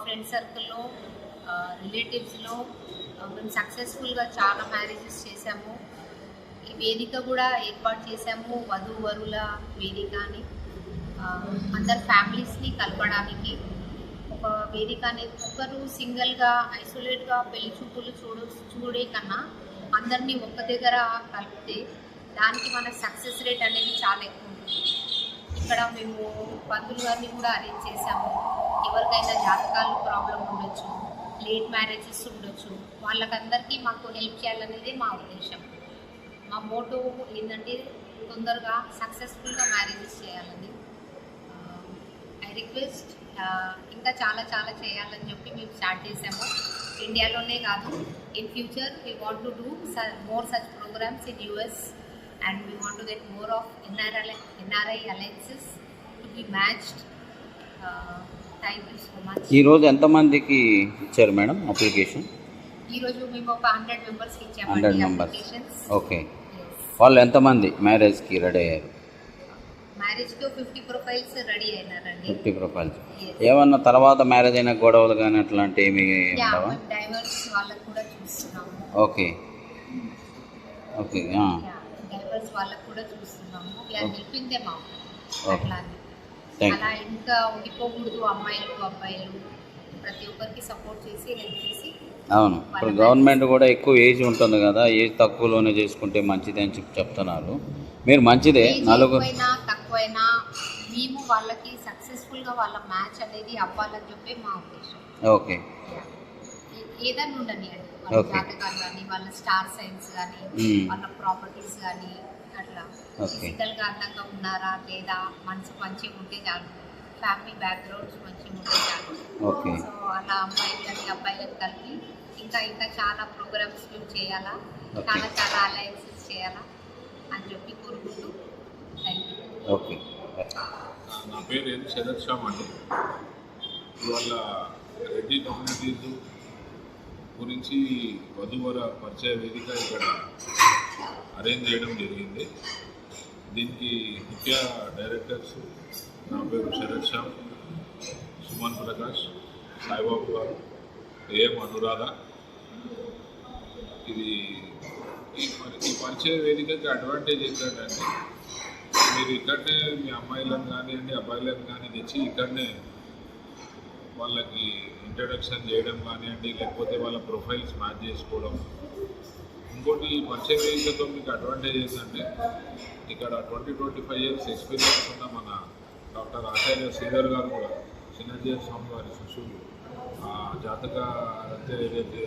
Friend సర్కిల్లో రిలేటివ్స్లో మేము సక్సెస్ఫుల్గా చాలా మ్యారేజెస్ చేశాము. ఈ వేదిక కూడా ఏర్పాటు చేశాము, వధూవరుల వేదిక అని. అందరు ఫ్యామిలీస్ని కలపడానికి ఒక వేదిక అనేది. ఒకరు సింగిల్గా ఐసోలేట్గా పెళ్లి చూపులు చూడే కన్నా అందరినీ ఒక్క దగ్గర కలిపితే దానికి మన సక్సెస్ రేట్ అనేది చాలా ఎక్కువ ఉంటుంది. ఇక్కడ మేము పంతులు గారిని కూడా అరేంజ్ చేశాము. ఎవరికైనా జాతకాలు ప్రాబ్లం ఉండొచ్చు, లేట్ మ్యారేజెస్ ఉండొచ్చు, వాళ్ళకందరికీ మాకు హెల్ప్ చేయాలనేదే మా ఉద్దేశం. మా మోటో ఏంటంటే తొందరగా సక్సెస్ఫుల్గా మ్యారేజెస్ చేయాలని. ఐ రిక్వెస్ట్ ఇంకా చాలా చాలా చేయాలని చెప్పి మేము స్టార్ట్ చేసాము. ఇండియాలోనే కాదు, in future we want to do more such programmes in US and we want to get more of NRI alliances to be matched. Thank you so much. ఈ రోజు ఎంత మందికి ఇచ్చారు మేడం అప్లికేషన్? ఈ రోజు మేము ఒక 100 మెంబర్స్కి ఇచ్చాము. 100 మెంబర్స్. ఓకే. వాళ్ళు ఎంతమంది మ్యారేజ్కి రెడీ అయ్యారు? మ్యారేజ్కి 50 ప్రొఫైల్స్ రెడీ అయినారండి. 50 ప్రొఫైల్స్. ఏమన్నా తర్వాత మ్యారేజ్ అయిన గొడవలు కానీ అట్లాంటి ఏమి ఉండవా? డైవర్స్ వాళ్ళకు కూడా చూస్తున్నాము. Okay okay. డైవర్స్ వాళ్ళకు కూడా చూస్తున్నాము. We are helping them out. అట్లానే అలా ఇంకా ఉండిపోకూడదు. అమ్మాయిలు అబ్బాయిలు ప్రతి ఒక్కరికి సపోర్ట్ చేసి హెల్ప్ చేసి. అవును, ఇప్పుడు గవర్నమెంట్ కూడా ఎక్కువ ఏజ్ ఉంటుంది కదా, ఏజ్ తక్కువలోనే చేసుకుంటే మంచిది అని చెప్తున్నారు. మీరు మంచిదే, నలుగురు తక్కువైనా మేము వాళ్ళకి సక్సెస్ఫుల్గా వాళ్ళ మ్యాచ్ అనేది అవ్వాలని చెప్పి మా ఉద్దేశం. ఓకే. ఏదైనా ఉండని అండి, వాళ్ళ జాతకాలు కానీ, వాళ్ళ స్టార్ సైన్స్ కానీ, వాళ్ళ ప్రాపర్టీస్ కానీ, అట్లా ఫిజికల్గా అందంగా ఉన్నారా లేదా, మనసు మంచిగా ఉంటే చాలు, ఫ్యామిలీ బ్యాక్గ్రౌండ్స్ మంచిగా ఉంటే చాలు. సో అలా అమ్మాయిలు కానీ అబ్బాయిలను కలిపి ఇంకా ఇంకా చాలా ప్రోగ్రామ్స్ మేము చేయాలా, చాలా చాలా అలయన్సెస్ చేయాలా అని చెప్పి కోరుకుంటూ థ్యాంక్ యూ. ఓకే. నా పేరు శరత్ శ్యామ్ అండి. ఇవాళ రెడ్డి కమ్యూనిటీస్ గురించి వధూవర పరిచయ వేదిక ఇక్కడ అరేంజ్ చేయడం జరిగింది. దీనికి ముఖ్య డైరెక్టర్స్ నా పేరు శరత్ శ్యామ్, సుమన్ ప్రకాష్, సాయిబాబు గారు, ఏఎం అనురాధ. ఇది ఈ పరిచయ వేదికకి అడ్వాంటేజ్ ఏంటంటే మీరు ఇక్కడనే మీ అమ్మాయిలను కానివ్వండి అబ్బాయిలను కానీ తెచ్చి ఇక్కడనే వాళ్ళకి ఇంట్రడక్షన్ చేయడం కానివ్వండి, లేకపోతే వాళ్ళ ప్రొఫైల్స్ మ్యాచ్ చేసుకోవడం. ఇంకోటి పరిచయ వేదికతో మీకు అడ్వాంటేజ్ ఏంటంటే ఇక్కడ 20-25 ఇయర్స్ ఎక్స్పీరియన్స్ ఉన్న మన డాక్టర్ ఆచార్య శ్రీధర్ గారు కూడా చిన్నజీవ స్వామి వారి శిష్యులు. జాతక అంటే ఏదైతే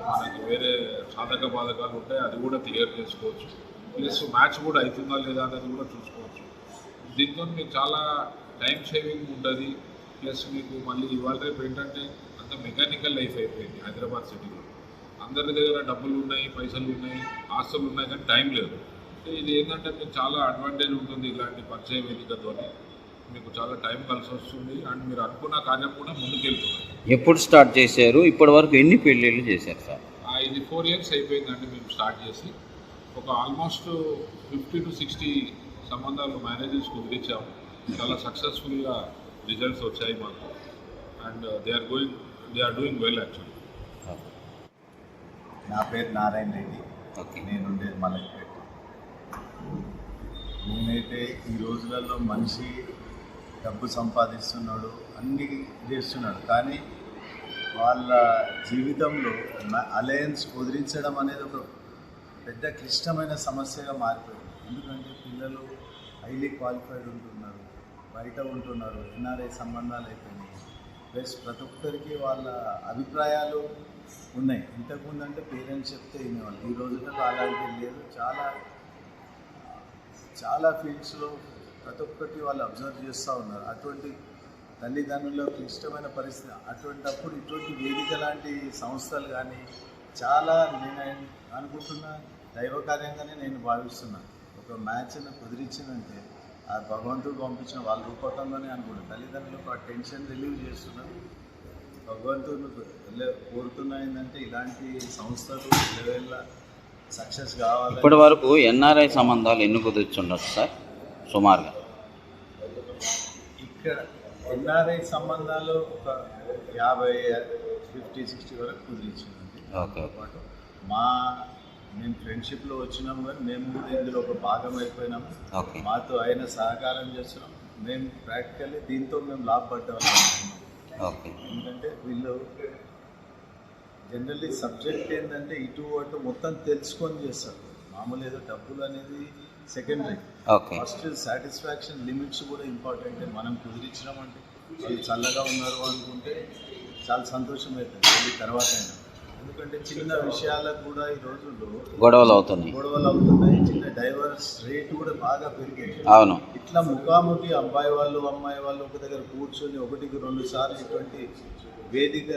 మనకి వేరే సాధక బాధకాలు ఉంటాయి అది కూడా క్లియర్ చేసుకోవచ్చు, ప్లస్ మ్యాచ్ కూడా అవుతుందా లేదా అనేది కూడా చూసుకోవచ్చు. దీంతో మీకు చాలా టైం సేవింగ్ ఉంటుంది. ప్లస్ మీకు మళ్ళీ ఇవాళ రేపు ఏంటంటే అంత మెకానికల్ లైఫ్ అయిపోయింది హైదరాబాద్ సిటీలో. అందరి దగ్గర డబ్బులు ఉన్నాయి, పైసలు ఉన్నాయి, ఆస్తులు ఉన్నాయి, కానీ టైం లేదు. ఇది ఏంటంటే మీకు చాలా అడ్వాంటేజ్ ఉంటుంది. ఇలాంటి పరిచయ వేదికతో మీకు చాలా టైం కలిసి వస్తుంది అండ్ మీరు అనుకున్న కార్యం కూడా ముందుకెళ్తుంది. ఎప్పుడు స్టార్ట్ చేశారు? ఇప్పటి వరకు ఎన్ని పెళ్ళిళ్ళు చేశారు సార్? ఇది 4 years అయిపోయిందండి మేము స్టార్ట్ చేసి. ఒక ఆల్మోస్ట్ 50 to 60 సంబంధాలు మ్యారేజెస్ కుదిరించాము. చాలా సక్సెస్ఫుల్గా రిజల్ట్స్ వచ్చాయి మాకు and they are doing well actually. నా పేరు నారాయణ రెడ్డి. నేను ఉండేది మలక్పేట. నేనైతే ఈ రోజులలో మనిషి డబ్బు సంపాదిస్తున్నాడు, అన్నీ చేస్తున్నాడు, కానీ వాళ్ళ జీవితంలో అలయన్స్ కుదిరించడం అనేది ఒక పెద్ద క్లిష్టమైన సమస్యగా మారిపోయింది. ఎందుకంటే పిల్లలు హైలీ క్వాలిఫైడ్ ఉంటున్నారు, బయట ఉంటున్నారు, ఎన్ఆర్ఐ సంబంధాలు అయిపోయినాయి. ప్లస్ ప్రతి ఒక్కరికి వాళ్ళ అభిప్రాయాలు ఉన్నాయి. ఇంతకుముందు అంటే పేరెంట్స్ చెప్తే వినేవాళ్ళు, ఈ రోజుల్లో అలాంటివి లేదు. చాలా ఫీల్డ్స్లో ప్రతి ఒక్కటి వాళ్ళు అబ్జర్వ్ చేస్తూ ఉన్నారు. అటువంటి తల్లిదండ్రులకు ఇష్టమైన పరిస్థితి. అటువంటిప్పుడు ఇటువంటి వేదిక లాంటి సంస్థలు కానీ చాలా నేను అనుకుంటున్నా దైవకార్యంగానే నేను భావిస్తున్నాను. ఒక మ్యాచ్ను కుదిరించిందంటే ఆ భగవంతుడు పంపించిన వాళ్ళ రూపకంగానే అనుకుంటున్నాను. తల్లిదండ్రులకు ఆ టెన్షన్ రిలీవ్ చేస్తున్నాను. భగవంతుడు కోరుతున్నా ఏంటంటే ఇలాంటి సంస్థలు లెవెల్లో సక్సెస్ కావాలి. ఇప్పటి వరకు ఎన్ఆర్ఐ సంబంధాలు ఎన్ని కుదిర్చుండొచ్చు సార్ సుమారుగా? ఇక్కడ ఎన్ఆర్ఐ సంబంధాలు ఒక 50-60 వరకు కుదిరించిందండి. ఓకే. దాంతో పాటు మేము ఫ్రెండ్షిప్లో వచ్చినాము, కానీ మేము కూడా ఇందులో ఒక భాగం అయిపోయినాము. ఓకే. మాతో ఆయన సహకారం చేస్తున్నాం. మేము ప్రాక్టికల్లీ దీంతో మేము లాభపడ్డాము. ఓకే. ఎందుకంటే వీళ్ళు జనరల్లీ సబ్జెక్ట్ ఏంటంటే ఇటు అటు మొత్తం తెలుసుకొని చేస్తారు. మామూలు ఏదో డబ్బులు అనేది secondary. Okay. First satisfaction limits కూడా ఇంపార్టెంట్. మనం కుదిరించినామంటే వాళ్ళు చల్లగా ఉన్నారు అనుకుంటే చాలా సంతోషం అవుతుంది అది తర్వాత అయినా. ఎందుకంటే చిన్న విషయాలకు కూడా ఈ రోజుల్లో గొడవలు అవుతున్నాయి. చిన్న డైవర్స్ రేట్ కూడా బాగా పెరిగింది. అవును. ఇట్లా ముఖాముఖి అబ్బాయి వాళ్ళు అమ్మాయి వాళ్ళు ఒక దగ్గర కూర్చొని 1-2 సార్లు ఇటువంటి వేదిక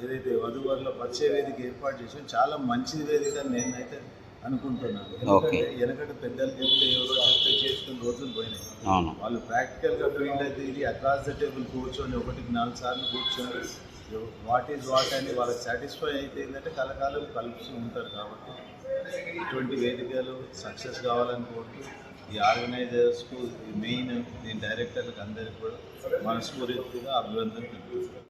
ఏదైతే వధువరుల పరిచయ వేదిక ఏర్పాటు చేసాం చాలా మంచి వేదిక నేనైతే అనుకుంటున్నాను. ఎందుకంటే వెనకటి పెద్దలు చెప్తే ఎవరో చెప్తే చేసుకుని రోజులు పోయినాయి. అవును. వాళ్ళు ప్రాక్టికల్గా ఫీల్డ్ అయితే ఇది అక్రాస్ ద టేబుల్ కూర్చొని 1-4 సార్లు కూర్చొని వాట్ ఈజ్ వాట్ అని వాళ్ళకి సాటిస్ఫై అయితే ఏంటంటే కలకాలం కలిసి ఉంటారు. కాబట్టి ఇటువంటి వేదికలు సక్సెస్ కావాలని కోరుతూ ఈ ఆర్గనైజర్స్కు మెయిన్ దీని డైరెక్టర్లకు అందరికీ కూడా మనస్ఫూర్తిగా అభినందనలు తెలుపుతున్నాను.